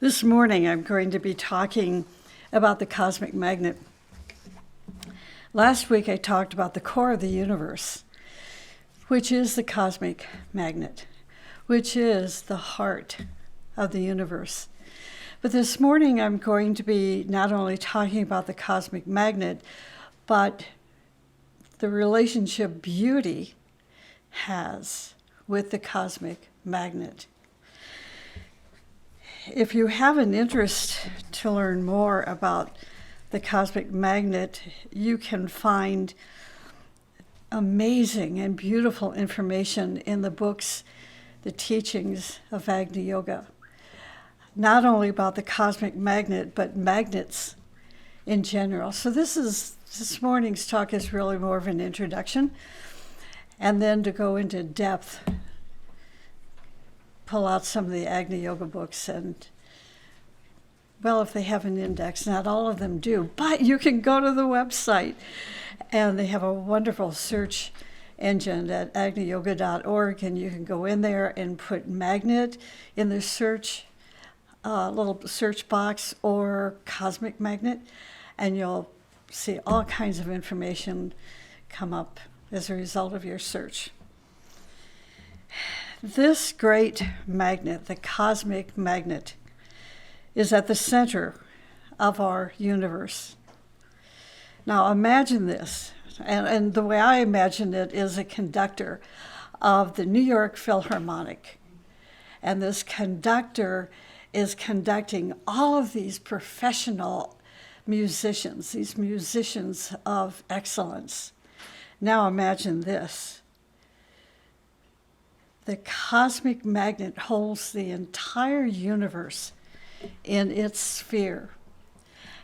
This morning I'm going to be talking about the cosmic magnet. Last week I talked about the core of the universe, which is the cosmic magnet, which is the heart of the universe. But this morning I'm going to be not only talking about the cosmic magnet, but the relationship beauty has with the cosmic magnet. If you have an interest to learn more about the cosmic magnet, you can find amazing and beautiful information in the books, the teachings of Agni Yoga. Not only about the cosmic magnet, but magnets in general. So this morning's talk is really more of an introduction, and then to go into depth, pull out some of the Agni Yoga books and, well, if they have an index, not all of them do, but you can go to the website and they have a wonderful search engine at agniyoga.org, and you can go in there and put magnet in the search, little search box, or cosmic magnet, and you'll see all kinds of information come up as a result of your search. This great magnet, the cosmic magnet, is at the center of our universe. Now imagine this, and the way I imagine it is a conductor of the New York Philharmonic. And this conductor is conducting all of these professional musicians, these musicians of excellence. Now imagine this. The cosmic magnet holds the entire universe in its sphere,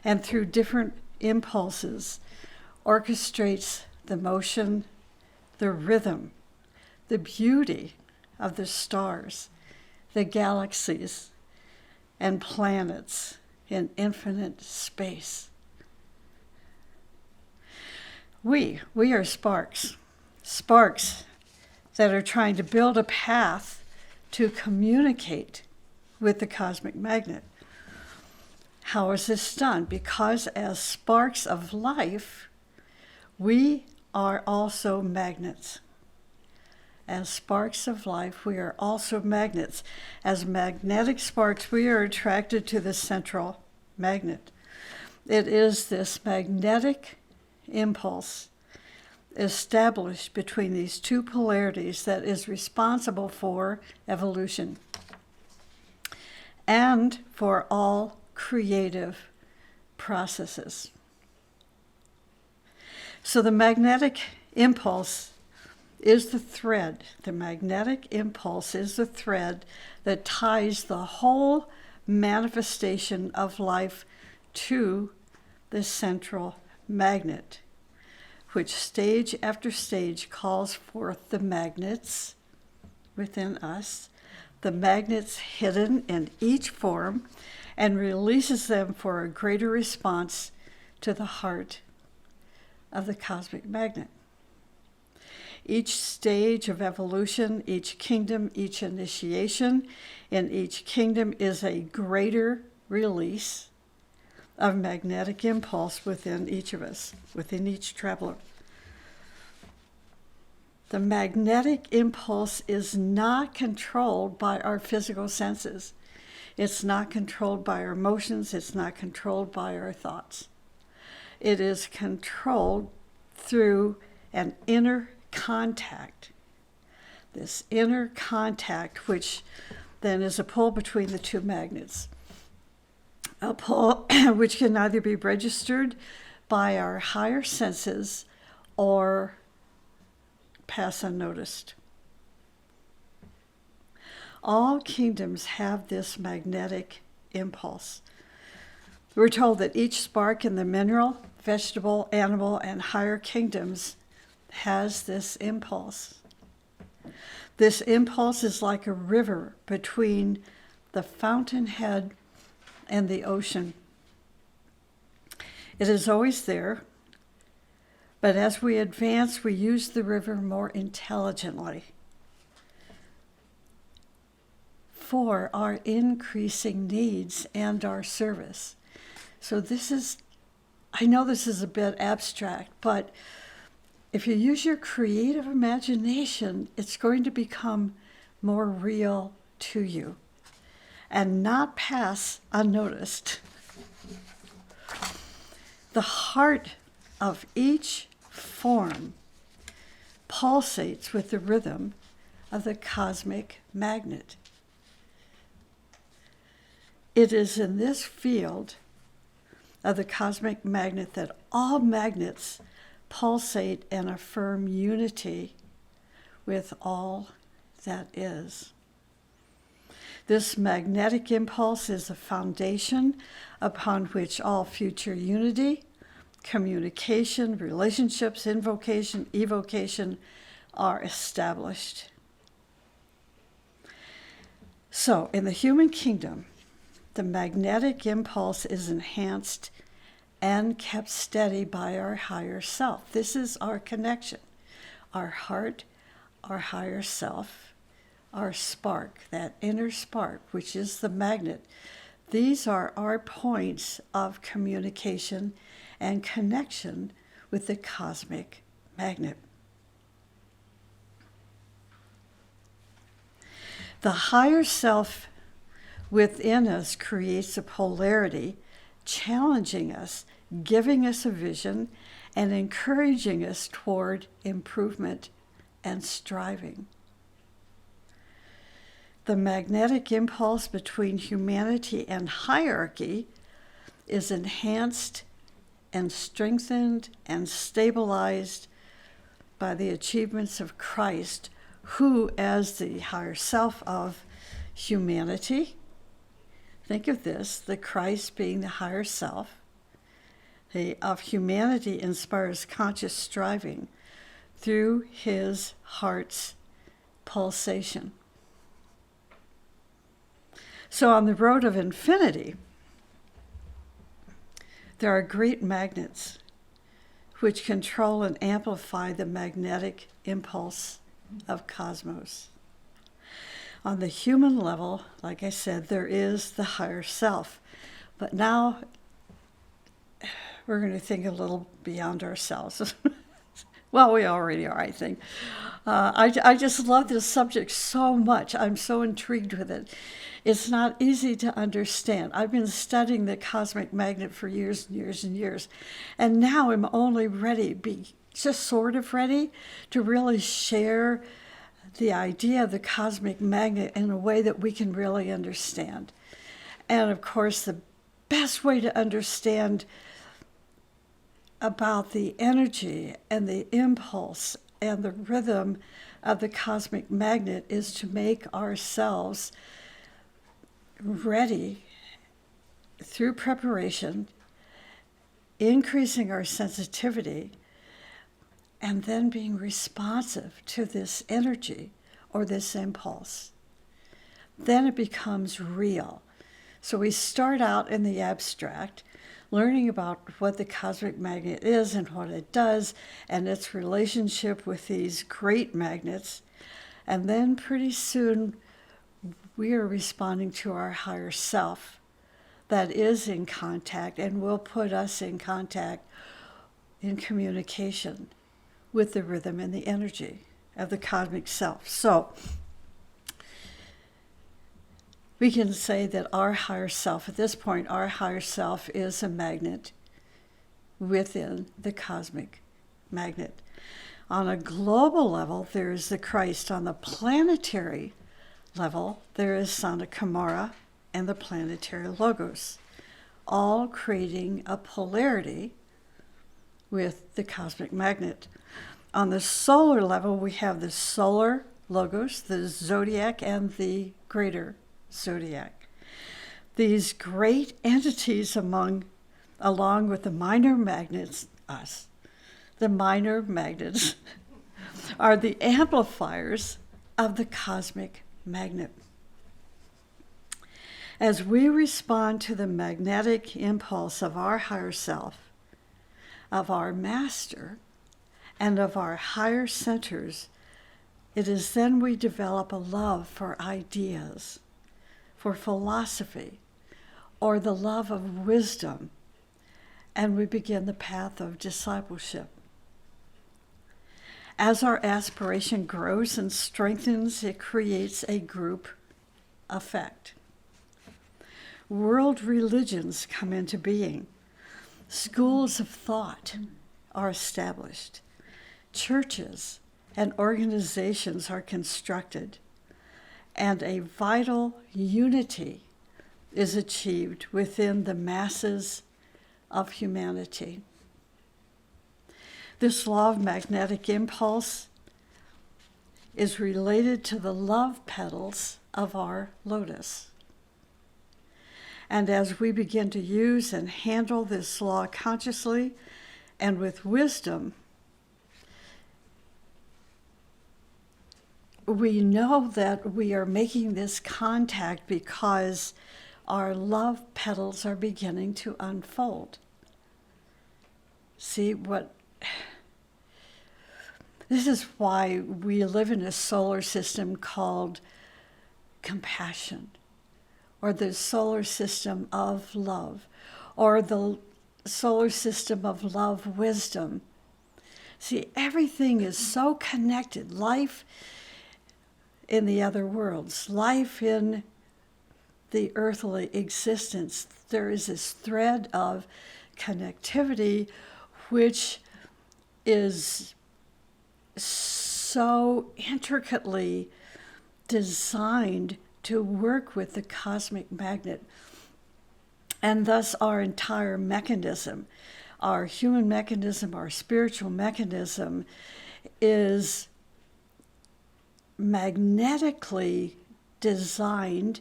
and through different impulses orchestrates the motion, the rhythm, the beauty of the stars, the galaxies, and planets in infinite space. We are sparks that are trying to build a path to communicate with the cosmic magnet. How is this done? Because as sparks of life, we are also magnets. As sparks of life, we are also magnets. As magnetic sparks, we are attracted to the central magnet. It is this magnetic impulse established between these two polarities that is responsible for evolution and for all creative processes. So the magnetic impulse is the thread. The magnetic impulse is the thread that ties the whole manifestation of life to the central magnet, which stage after stage calls forth the magnets within us, the magnets hidden in each form, and releases them for a greater response to the heart of the cosmic magnet. Each stage of evolution, each kingdom, each initiation in each kingdom is a greater release of magnetic impulse within each of us, within each traveler. The magnetic impulse is not controlled by our physical senses. It's not controlled by our emotions. It's not controlled by our thoughts. It is controlled through an inner contact. This inner contact, which then is a pull between the two magnets. A pull which can either be registered by our higher senses or pass unnoticed. All kingdoms have this magnetic impulse. We're told that each spark in the mineral, vegetable, animal, and higher kingdoms has this impulse. This impulse is like a river between the fountainhead and the ocean. It is always there, But as we advance, we use the river more intelligently for our increasing needs and our service. So I know this is a bit abstract, but if you use your creative imagination, it's going to become more real to you and not pass unnoticed. The heart of each form pulsates with the rhythm of the cosmic magnet. It is in this field of the cosmic magnet that all magnets pulsate and affirm unity with all that is. This magnetic impulse is a foundation upon which all future unity, communication, relationships, invocation, evocation are established. So, in the human kingdom, the magnetic impulse is enhanced and kept steady by our higher self. This is our connection, our heart, our higher self, our spark, that inner spark, which is the magnet. These are our points of communication and connection with the cosmic magnet. The higher self within us creates a polarity, challenging us, giving us a vision, and encouraging us toward improvement and striving. The magnetic impulse between humanity and hierarchy is enhanced and strengthened and stabilized by the achievements of Christ, who, as the higher self of humanity, think of this, the Christ being the higher self of humanity, inspires conscious striving through his heart's pulsation. So on the road of infinity, there are great magnets which control and amplify the magnetic impulse of cosmos. On the human level, like I said, there is the higher self. But now we're going to think a little beyond ourselves. Well, we already are, I think. I just love this subject so much. I'm so intrigued with it. It's not easy to understand. I've been studying the cosmic magnet for years and years and years. And now I'm only just sort of ready to really share the idea of the cosmic magnet in a way that we can really understand. And of course, the best way to understand about the energy and the impulse and the rhythm of the cosmic magnet is to make ourselves ready through preparation, increasing our sensitivity, and then being responsive to this energy or this impulse. Then it becomes real. So we start out in the abstract, learning about what the cosmic magnet is and what it does and its relationship with these great magnets. And then pretty soon we are responding to our higher self that is in contact and will put us in contact, in communication with the rhythm and the energy of the cosmic self. So we can say that our higher self, at this point, our higher self is a magnet within the cosmic magnet. On a global level, there is the Christ. On the planetary level, there is Santa Kamara and the planetary logos, all creating a polarity with the cosmic magnet. On the solar level, we have the solar logos, the zodiac, and the greater zodiac. These great entities along with the minor magnets, the minor magnets, are the amplifiers of the cosmic magnet. As we respond to the magnetic impulse of our higher self, of our master, and of our higher centers, it is then we develop a love for ideas, for philosophy, or the love of wisdom, and we begin the path of discipleship. As our aspiration grows and strengthens, it creates a group effect. World religions come into being. Schools of thought are established. Churches and organizations are constructed, and a vital unity is achieved within the masses of humanity. This law of magnetic impulse is related to the love petals of our lotus. And as we begin to use and handle this law consciously and with wisdom, we know that we are making this contact because our love petals are beginning to unfold. See what? This is why we live in a solar system called compassion, or the solar system of love, or the solar system of love wisdom. See, everything is so connected. Life in the other worlds, life in the earthly existence, there is this thread of connectivity which is so intricately designed to work with the cosmic magnet. And thus our entire mechanism, our human mechanism, our spiritual mechanism, is magnetically designed,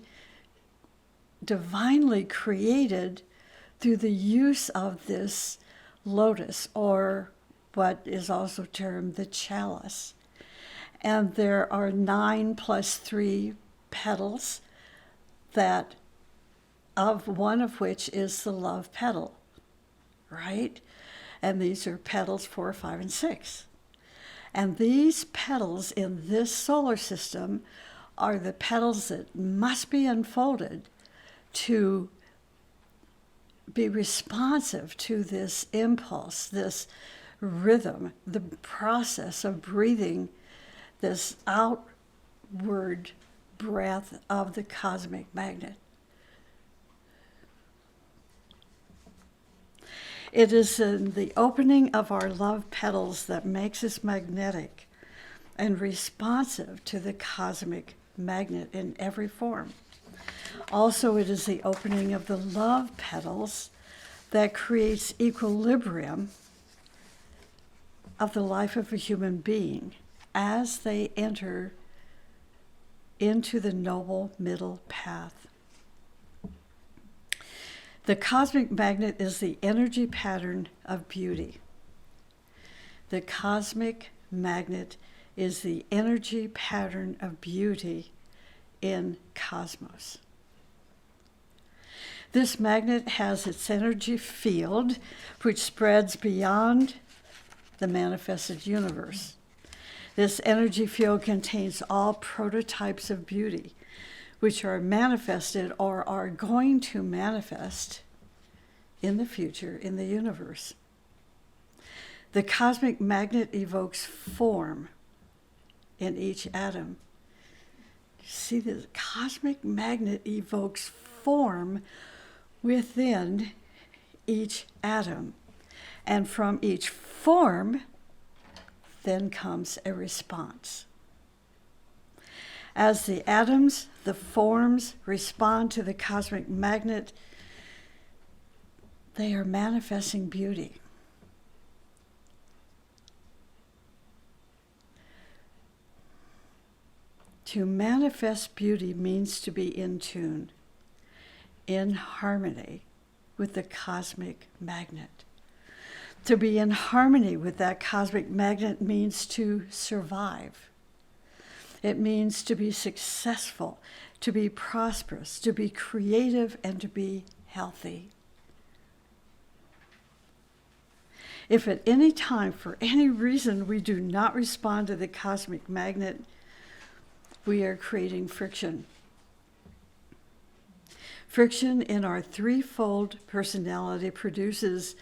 divinely created through the use of this lotus, or what is also termed the chalice. And there are 9 plus 3 petals, that of one of which is the love petal, right? And these are petals 4, 5, and 6. And these petals in this solar system are the petals that must be unfolded to be responsive to this impulse, this rhythm, the process of breathing this outward breath of the cosmic magnet. It is in the opening of our love petals that makes us magnetic and responsive to the cosmic magnet in every form. Also, it is the opening of the love petals that creates equilibrium of the life of a human being as they enter into the noble middle path. The cosmic magnet is the energy pattern of beauty. The cosmic magnet is the energy pattern of beauty in cosmos. This magnet has its energy field, which spreads beyond the manifested universe. This energy field contains all prototypes of beauty, which are manifested or are going to manifest in the future in the universe. The cosmic magnet evokes form in each atom. See, the cosmic magnet evokes form within each atom. And from each form, then comes a response. As the atoms, the forms, respond to the cosmic magnet, they are manifesting beauty. To manifest beauty means to be in tune, in harmony with the cosmic magnet. To be in harmony with that cosmic magnet means to survive. It means to be successful, to be prosperous, to be creative, and to be healthy. If at any time, for any reason, we do not respond to the cosmic magnet, we are creating friction. Friction in our threefold personality produces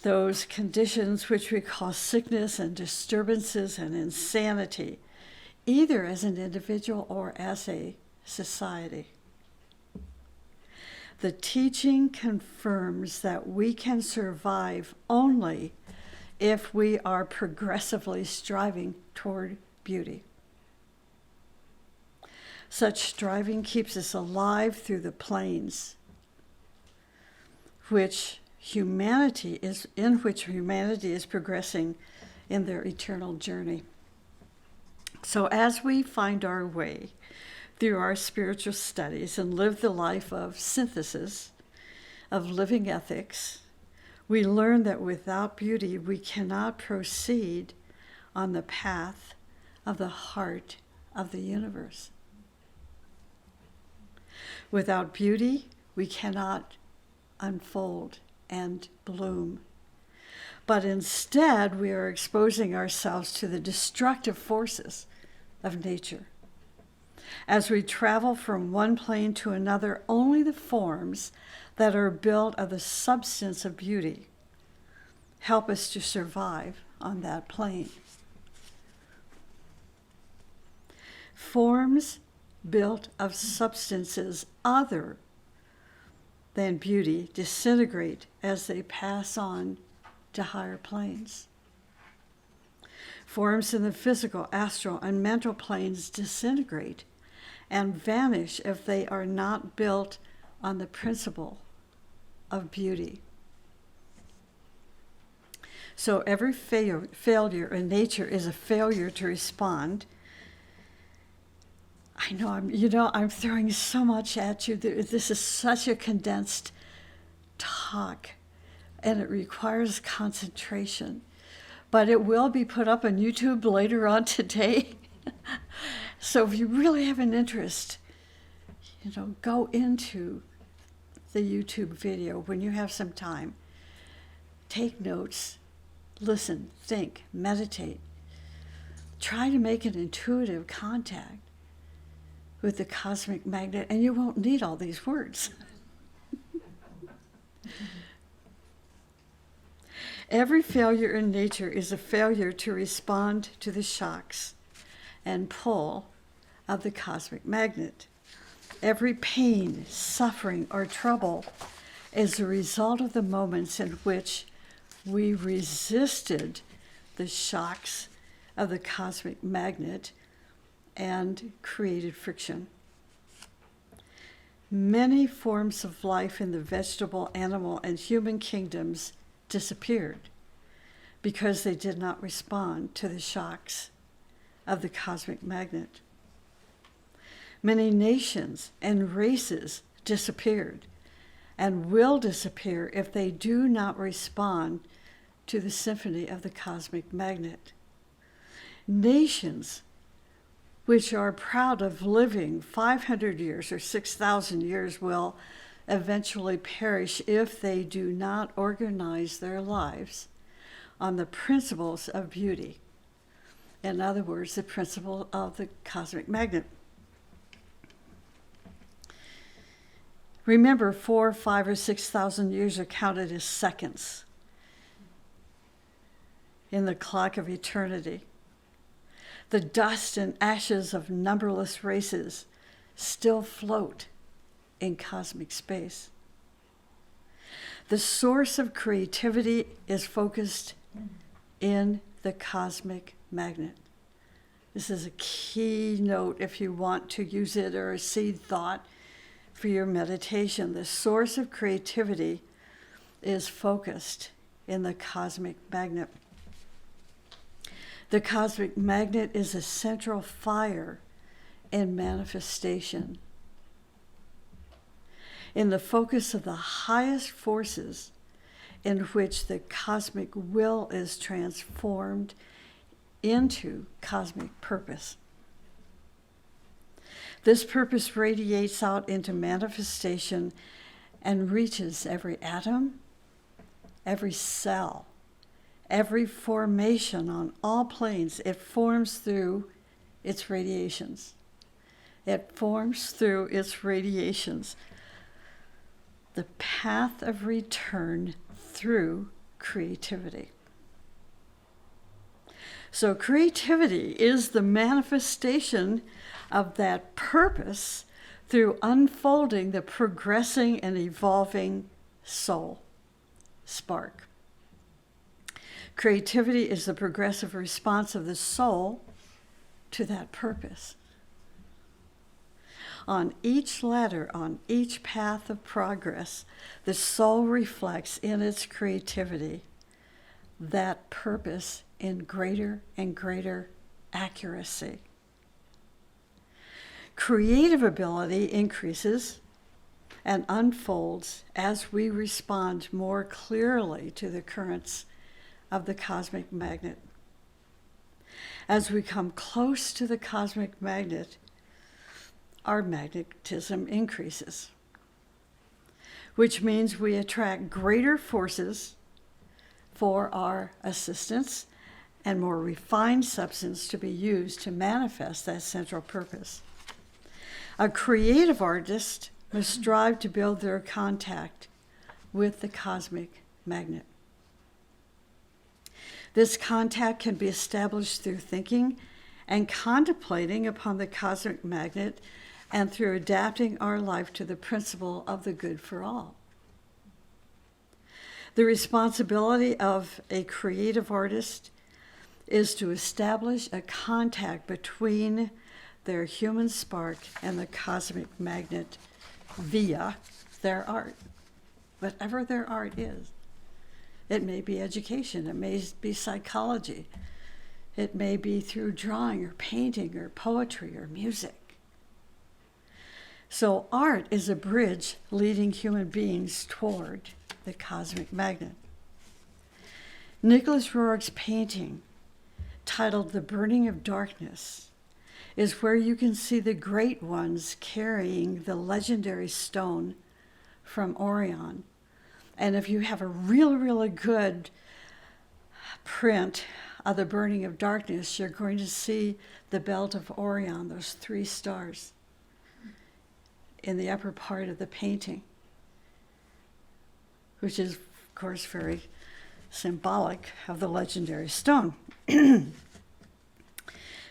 those conditions which we call sickness and disturbances and insanity, either as an individual or as a society. The teaching confirms that we can survive only if we are progressively striving toward beauty. Such striving keeps us alive through the planes in which humanity is progressing in their eternal journey. So as we find our way through our spiritual studies and live the life of synthesis, of living ethics, we learn that without beauty we cannot proceed on the path of the heart of the universe. Without beauty, we cannot unfold and bloom. But instead, we are exposing ourselves to the destructive forces of nature. As we travel from one plane to another, only the forms that are built of the substance of beauty help us to survive on that plane. Forms built of substances other than beauty disintegrate as they pass on to higher planes. Forms in the physical, astral, and mental planes disintegrate and vanish if they are not built on the principle of beauty. So every failure in nature is a failure to respond. I know I'm throwing so much at you. This is such a condensed talk, and it requires concentration. But it will be put up on YouTube later on today. So if you really have an interest, go into the YouTube video when you have some time. Take notes, listen, think, meditate. Try to make an intuitive contact with the cosmic magnet, and you won't need all these words. Every failure in nature is a failure to respond to the shocks and pull of the cosmic magnet. Every pain, suffering, or trouble is a result of the moments in which we resisted the shocks of the cosmic magnet and created friction. Many forms of life in the vegetable, animal, and human kingdoms disappeared because they did not respond to the shocks of the cosmic magnet. Many nations and races disappeared and will disappear if they do not respond to the symphony of the cosmic magnet. Nations which are proud of living 500 years or 6,000 years will eventually perish if they do not organize their lives on the principles of beauty. In other words, the principle of the cosmic magnet. Remember, 4, 5, or 6,000 years are counted as seconds in the clock of eternity. The dust and ashes of numberless races still float in cosmic space. The source of creativity is focused in the cosmic magnet. This is a key note if you want to use it or a seed thought for your meditation. The source of creativity is focused in the cosmic magnet. The cosmic magnet is a central fire in manifestation. In the focus of the highest forces in which the cosmic will is transformed into cosmic purpose. This purpose radiates out into manifestation and reaches every atom, every cell, every formation on all planes, it forms through its radiations. It forms through its radiations. The path of return through creativity. So creativity is the manifestation of that purpose through unfolding the progressing and evolving soul spark. Creativity is the progressive response of the soul to that purpose. On each ladder, on each path of progress, the soul reflects in its creativity that purpose in greater and greater accuracy. Creative ability increases and unfolds as we respond more clearly to the currents of the cosmic magnet. As we come close to the cosmic magnet, our magnetism increases, which means we attract greater forces for our assistance and more refined substance to be used to manifest that central purpose. A creative artist must strive to build their contact with the cosmic magnet. This contact can be established through thinking and contemplating upon the cosmic magnet and through adapting our life to the principle of the good for all. The responsibility of a creative artist is to establish a contact between their human spark and the cosmic magnet via their art, whatever their art is. It may be education, it may be psychology, it may be through drawing or painting or poetry or music. So art is a bridge leading human beings toward the cosmic magnet. Nicholas Roerch's painting, titled The Burning of Darkness, is where you can see the great ones carrying the legendary stone from Orion. And if you have a really good print of The Burning of Darkness, you're going to see the belt of Orion, those 3 stars, in the upper part of the painting, which is, of course, very symbolic of the legendary stone.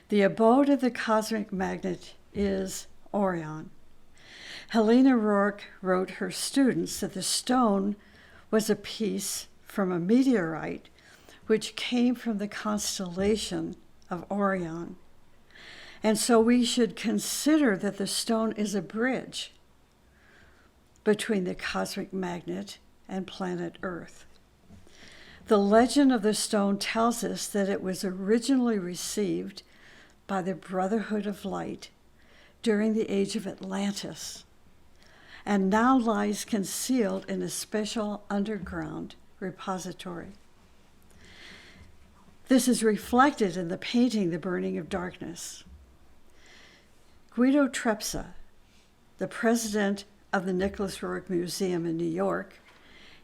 The abode of the cosmic magnet is Orion. Helena Roerch wrote her students that the stone was a piece from a meteorite which came from the constellation of Orion. And so we should consider that the stone is a bridge between the cosmic magnet and planet Earth. The legend of the stone tells us that it was originally received by the Brotherhood of Light during the age of Atlantis, and now lies concealed in a special underground repository. This is reflected in the painting The Burning of Darkness. Guido Trepsa, the president of the Nicholas Roerch Museum in New York,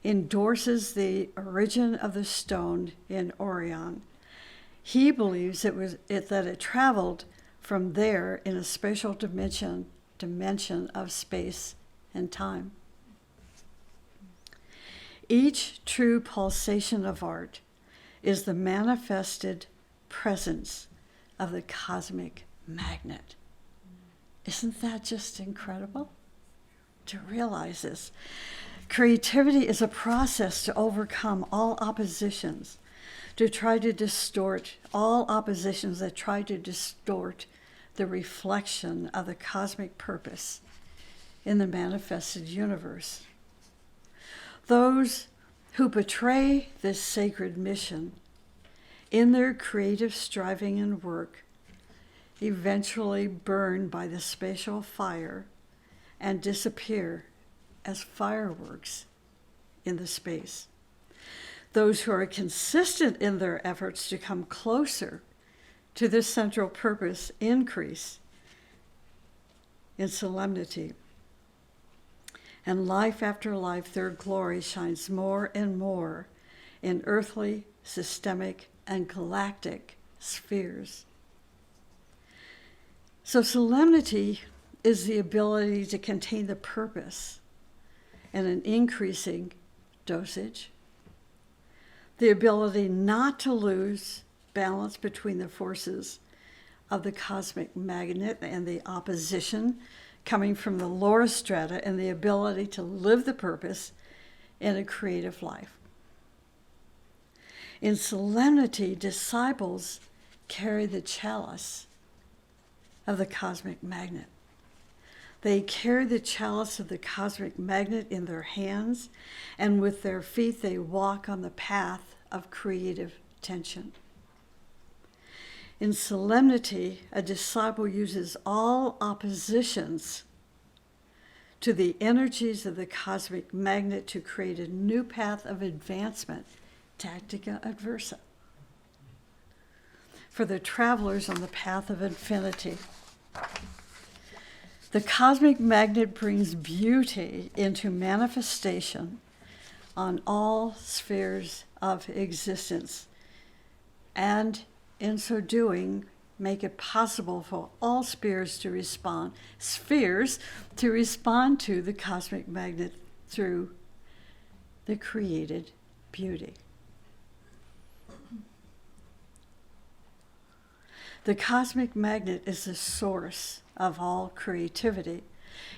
endorses the origin of the stone in Orion. He believes that it traveled from there in a special dimension of space and time. Each true pulsation of art is the manifested presence of the cosmic magnet. Isn't that just incredible to realize this? Creativity is a process to overcome all oppositions, to try to distort all oppositions that try to distort the reflection of the cosmic purpose in the manifested universe. Those who betray this sacred mission in their creative striving and work eventually burn by the spatial fire and disappear as fireworks in the space. Those who are consistent in their efforts to come closer to this central purpose increase in solemnity. And life after life, their glory shines more and more in earthly systemic, and galactic spheres. So solemnity is the ability to contain the purpose in an increasing dosage, the ability not to lose balance between the forces of the cosmic magnet and the opposition coming from the lower strata, and the ability to live the purpose in a creative life. In solemnity, disciples carry the chalice of the cosmic magnet. They carry the chalice of the cosmic magnet in their hands, and with their feet they walk on the path of creative tension. In solemnity, a disciple uses all oppositions to the energies of the cosmic magnet to create a new path of advancement, tactica adversa, for the travelers on the path of infinity. The cosmic magnet brings beauty into manifestation on all spheres of existence, and in so doing, make it possible for all spheres to respond to the cosmic magnet through the created beauty. The cosmic magnet is the source of all creativity.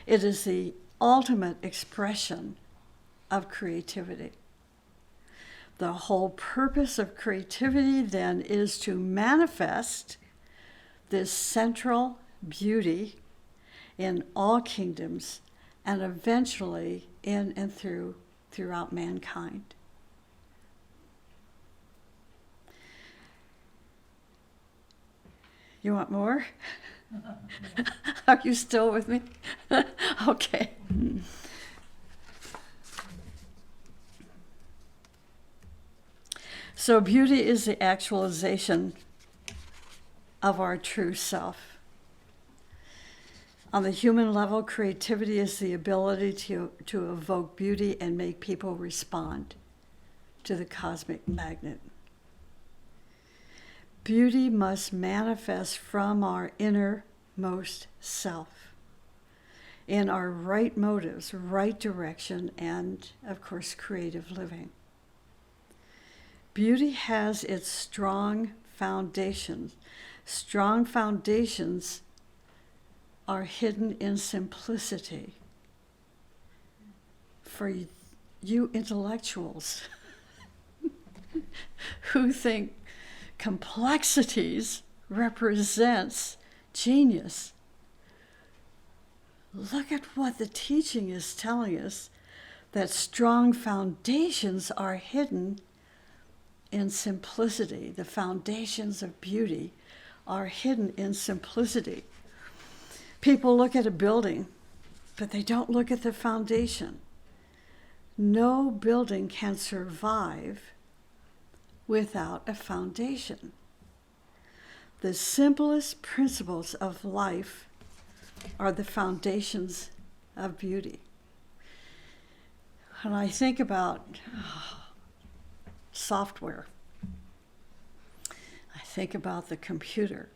It is the ultimate expression of creativity. The whole purpose of creativity then is to manifest this central beauty in all kingdoms and eventually in and throughout mankind. You want more? Are you still with me? Okay. So beauty is the actualization of our true self. On the human level, creativity is the ability to evoke beauty and make people respond to the cosmic magnet. Beauty must manifest from our innermost self in our right motives, right direction, and, of course, creative living. Beauty has its strong foundations. Strong foundations are hidden in simplicity. For you intellectuals who think complexities represents genius, look at what the teaching is telling us, that strong foundations are hidden in simplicity. The foundations of beauty are hidden in simplicity. People look at a building, but they don't look at the foundation. No building can survive without a foundation. The simplest principles of life are the foundations of beauty. When I think about software, I think about the computer.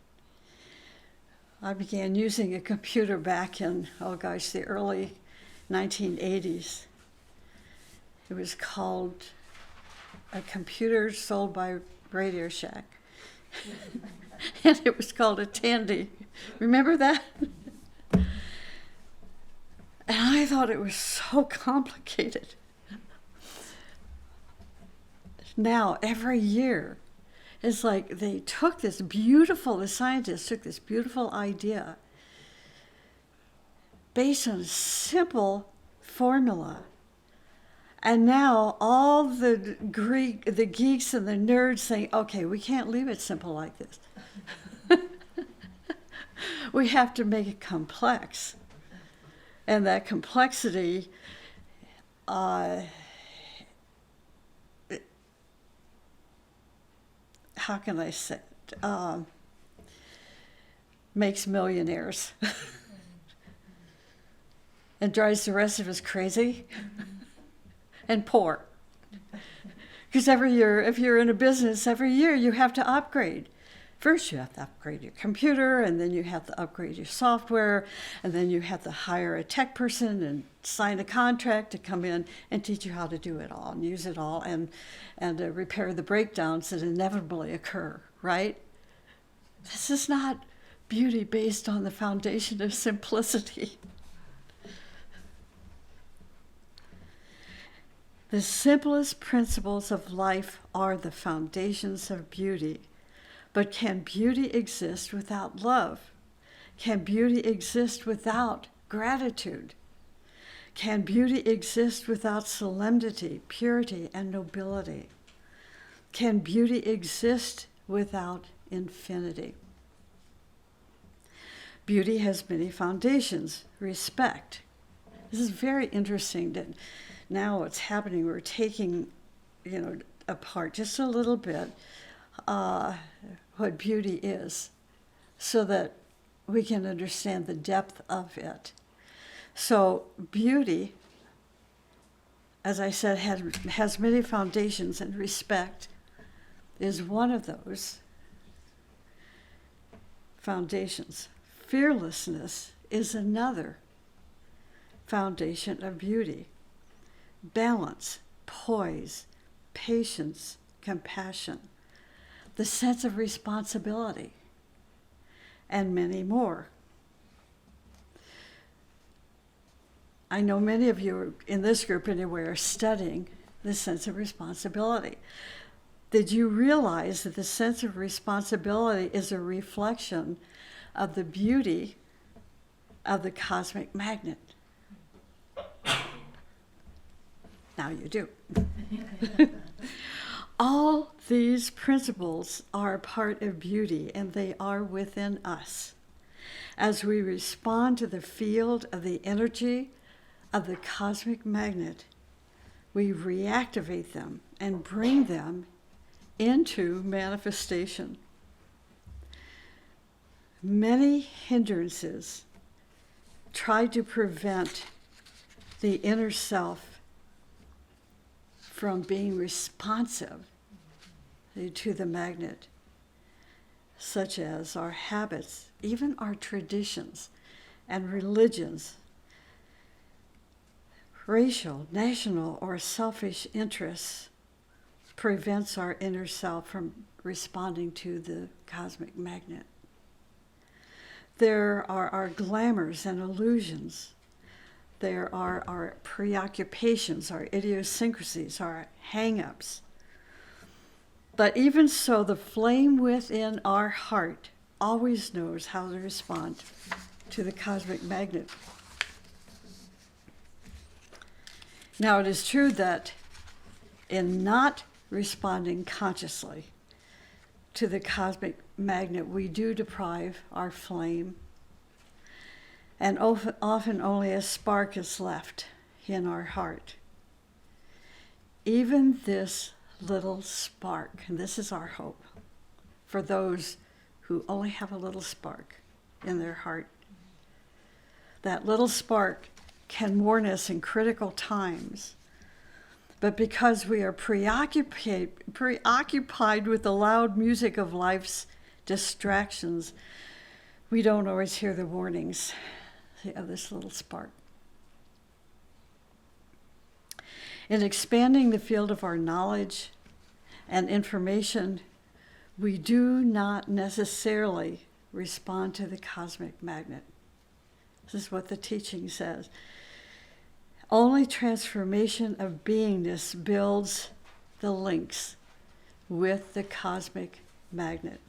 I began using a computer back in, the early 1980s. It was called a computer sold by Radio Shack. And it was called a Tandy. Remember that? And I thought it was so complicated. Now, every year, it's like the scientists took this beautiful idea based on a simple formula. And now all the geeks and the nerds saying, okay, we can't leave it simple like this. We have to make it complex. And that complexity how can I say it? Makes millionaires and drives the rest of us crazy and poor. Because every year, if you're in a business, every year you have to upgrade. First, you have to upgrade your computer, and then you have to upgrade your software, and then you have to hire a tech person and sign a contract to come in and teach you how to do it all and use it all and repair the breakdowns that inevitably occur, right? This is not beauty based on the foundation of simplicity. The simplest principles of life are the foundations of beauty. But can beauty exist without love? Can beauty exist without gratitude? Can beauty exist without solemnity, purity, and nobility? Can beauty exist without infinity? Beauty has many foundations. Respect. This is very interesting that now what's happening, we're taking, apart just a little bit what beauty is so that we can understand the depth of it. So beauty, as I said, has many foundations, and respect is one of those foundations. Fearlessness is another foundation of beauty. Balance, poise, patience, compassion, the sense of responsibility, and many more. I know many of you in this group anyway are studying the sense of responsibility. Did you realize that the sense of responsibility is a reflection of the beauty of the cosmic magnet? Now you do. All these principles are a part of beauty, and they are within us. As we respond to the field of the energy of the cosmic magnet, we reactivate them and bring them into manifestation. Many hindrances try to prevent the inner self from being responsive to the magnet, such as our habits, even our traditions and religions, racial, national, or selfish interests prevents our inner self from responding to the cosmic magnet. There are our glamours and illusions. There are our preoccupations, our idiosyncrasies, our hang-ups. But even so, the flame within our heart always knows how to respond to the cosmic magnet. Now, it is true that in not responding consciously to the cosmic magnet, we do deprive our flame, and often only a spark is left in our heart. Even this little spark, and this is our hope for those who only have a little spark in their heart. That little spark can warn us in critical times, but because we are preoccupied with the loud music of life's distractions, we don't always hear the warnings of this little spark. In expanding the field of our knowledge and information, we do not necessarily respond to the cosmic magnet. This is what the teaching says. Only transformation of beingness builds the links with the cosmic magnet.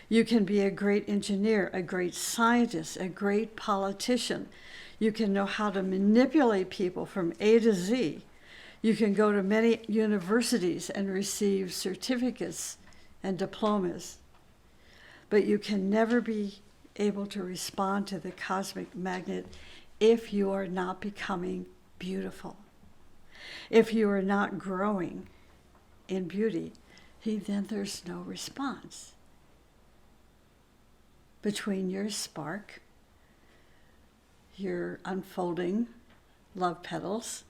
You can be a great engineer, a great scientist, a great politician. You can know how to manipulate people from A to Z. You can go to many universities and receive certificates and diplomas. But you can never be able to respond to the cosmic magnet if you are not becoming beautiful. If you are not growing in beauty, then there's no response between your spark, your unfolding love petals,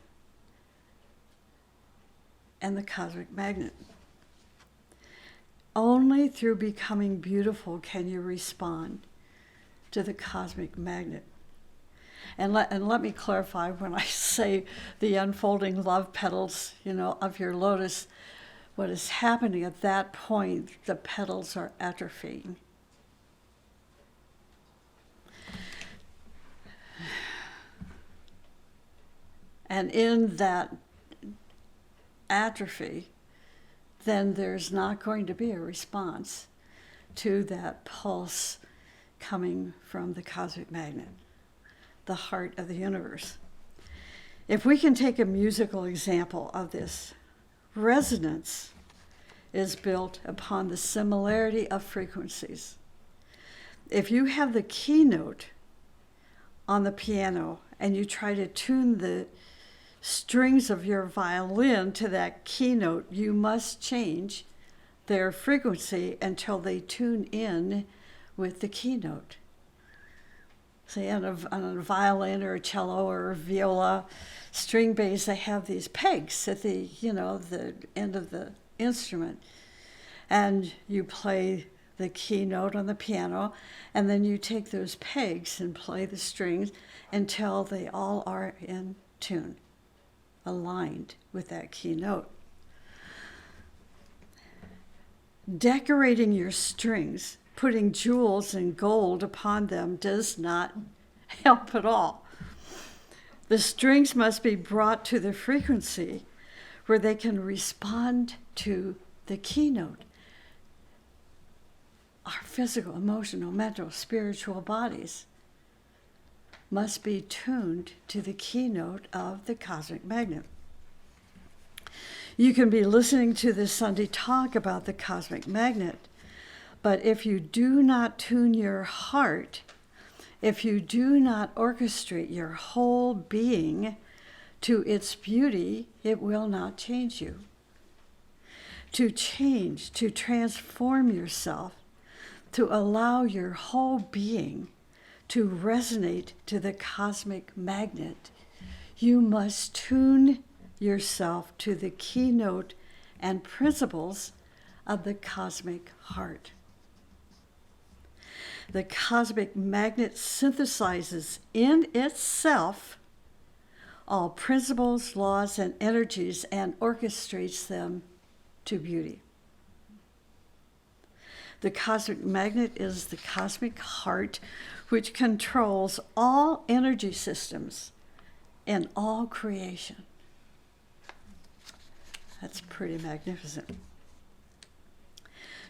and the cosmic magnet. Only through becoming beautiful can you respond to the cosmic magnet. And let me clarify, when I say the unfolding love petals, of your lotus, what is happening at that point, the petals are atrophying. And in that atrophy, then there's not going to be a response to that pulse coming from the cosmic magnet, the heart of the universe. If we can take a musical example of this, resonance is built upon the similarity of frequencies. If you have the keynote on the piano and you try to tune the strings of your violin to that keynote, you must change their frequency until they tune in with the keynote. Say on a violin or a cello or a viola, string bass, they have these pegs at the end of the instrument. And you play the keynote on the piano, and then you take those pegs and play the strings until they all are in tune, aligned with that keynote. Decorating your strings, putting jewels and gold upon them, does not help at all. The strings must be brought to the frequency where they can respond to the keynote. Our physical, emotional, mental, spiritual bodies must be tuned to the keynote of the cosmic magnet. You can be listening to this Sunday talk about the cosmic magnet, but if you do not tune your heart, if you do not orchestrate your whole being to its beauty, it will not change you. To change, to transform yourself, to allow your whole being to resonate to the cosmic magnet, you must tune yourself to the keynote and principles of the cosmic heart. The cosmic magnet synthesizes in itself all principles, laws, and energies and orchestrates them to beauty. The cosmic magnet is the cosmic heart which controls all energy systems in all creation. That's pretty magnificent.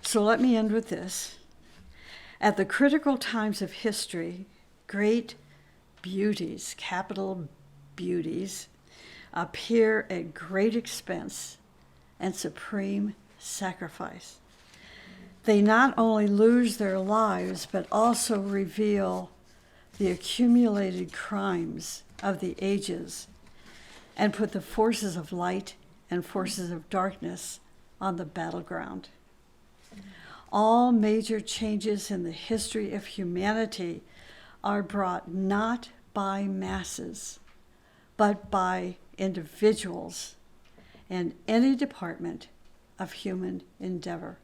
So let me end with this. At the critical times of history, great beauties, capital beauties, appear at great expense and supreme sacrifice. They not only lose their lives, but also reveal the accumulated crimes of the ages and put the forces of light and forces of darkness on the battleground. All major changes in the history of humanity are brought not by masses, but by individuals in any department of human endeavor.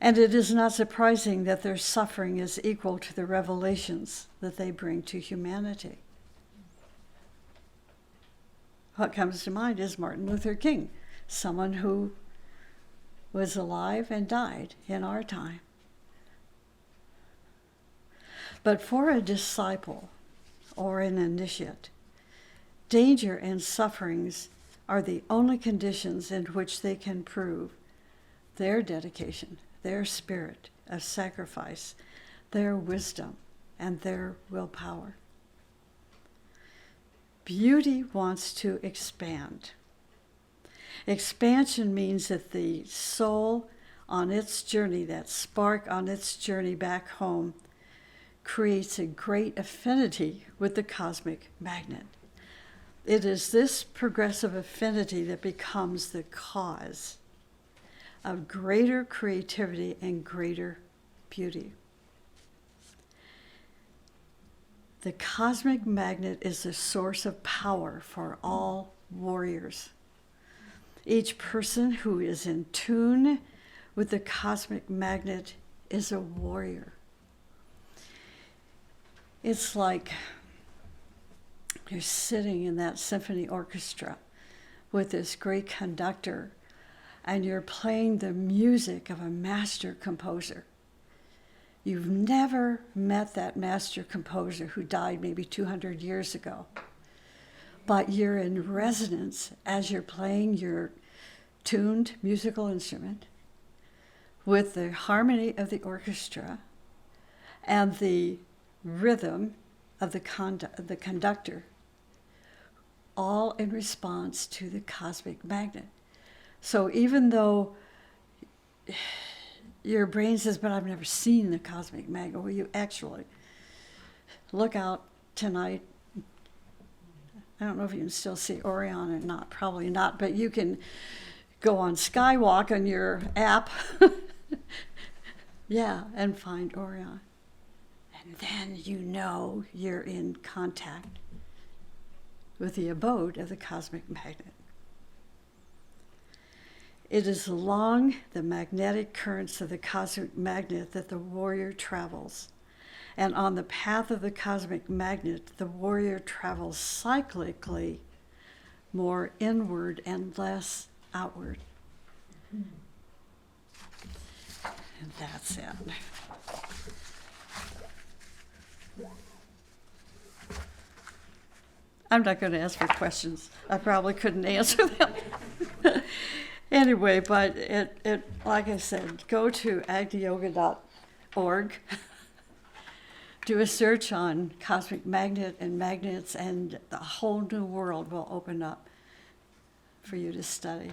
And it is not surprising that their suffering is equal to the revelations that they bring to humanity. What comes to mind is Martin Luther King, someone who was alive and died in our time. But for a disciple or an initiate, danger and sufferings are the only conditions in which they can prove their dedication, their spirit of sacrifice, their wisdom, and their willpower. Beauty wants to expand. Expansion means that the soul on its journey, that spark on its journey back home, creates a great affinity with the cosmic magnet. It is this progressive affinity that becomes the cause of greater creativity and greater beauty. The cosmic magnet is the source of power for all warriors. Each person who is in tune with the cosmic magnet is a warrior. It's like you're sitting in that symphony orchestra with this great conductor, and you're playing the music of a master composer. You've never met that master composer who died maybe 200 years ago, but you're in resonance as you're playing your tuned musical instrument with the harmony of the orchestra and the rhythm of the conductor, all in response to the cosmic magnet. So even though your brain says, but I've never seen the cosmic magnet, well, you actually look out tonight. I don't know if you can still see Orion or not, probably not, but you can go on Skywalk on your app, yeah, and find Orion. And then you know you're in contact with the abode of the cosmic magnet. It is along the magnetic currents of the cosmic magnet that the warrior travels. And on the path of the cosmic magnet, the warrior travels cyclically, more inward and less outward. And that's it. I'm not going to ask for questions. I probably couldn't answer them. Anyway, but it like I said, go to agniyoga.org, do a search on cosmic magnet and magnets, and a whole new world will open up for you to study.